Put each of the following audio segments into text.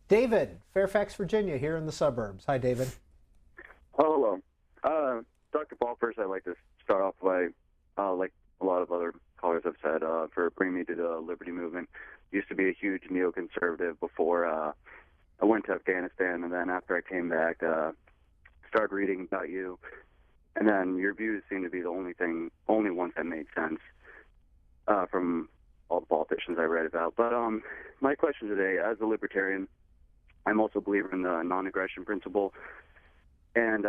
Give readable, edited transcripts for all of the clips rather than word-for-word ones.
David, Fairfax, Virginia, here in the suburbs. Hi, David. Oh, hello. Dr. Paul, first I'd like to start off by, like a lot of other callers have said, for bringing me to the Liberty Movement. Used to be a huge neoconservative before I went to Afghanistan, and then after I came back, started reading about you, and then your views seem to be the only ones that made sense from all the politicians I read about. But my question today, as a libertarian, I'm also a believer in the non-aggression principle. And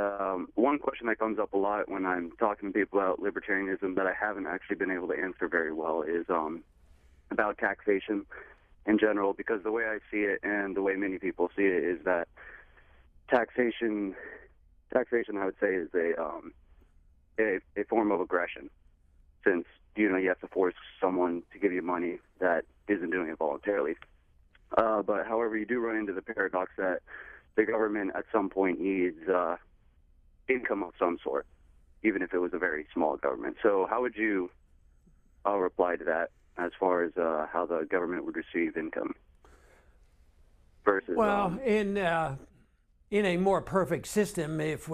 one question that comes up a lot when I'm talking to people about libertarianism that I haven't actually been able to answer very well is about taxation in general, because the way I see it and the way many people see it is that taxation I would say is a form of aggression, since you have to force someone to give you money that isn't doing it voluntarily. But however, you do run into the paradox that the government at some point needs income of some sort, even if it was a very small government. So how would you reply to that as far as how the government would receive income versus... Well, in a more perfect system, if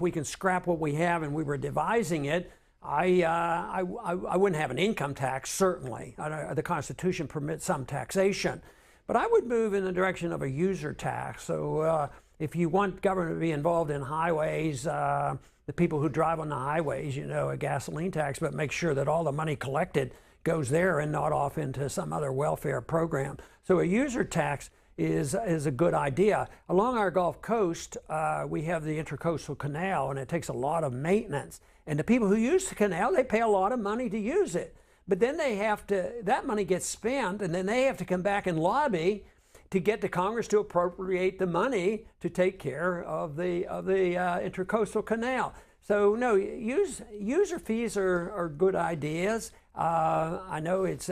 we can scrap what we have and we were devising it, I wouldn't have an income tax, certainly. The Constitution permits some taxation. But I would move in the direction of a user tax. So if you want government to be involved in highways, the people who drive on the highways, a gasoline tax, but make sure that all the money collected goes there and not off into some other welfare program. So a user tax is a good idea. Along our Gulf Coast, we have the Intracoastal Canal, and it takes a lot of maintenance. And the people who use the canal, they pay a lot of money to use it. But then that money gets spent, and then they have to come back and lobby to get the Congress to appropriate the money to take care of the Intracoastal Canal. So no, user fees are good ideas. I know it's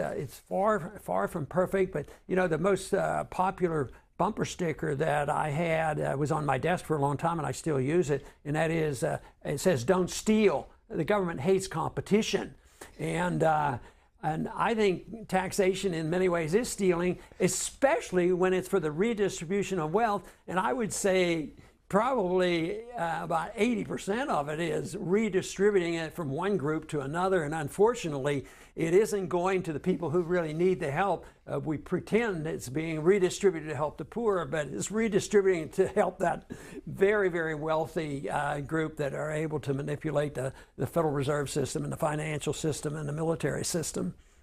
far from perfect, but the most popular bumper sticker that I had was on my desk for a long time, and I still use it, and that is it says "Don't steal. The government hates competition." And I think taxation in many ways is stealing, especially when it's for the redistribution of wealth. And I would say probably about 80% of it is redistributing it from one group to another. And unfortunately, it isn't going to the people who really need the help. We pretend it's being redistributed to help the poor, but it's redistributing to help that very, very wealthy group that are able to manipulate the Federal Reserve System and the financial system and the military system.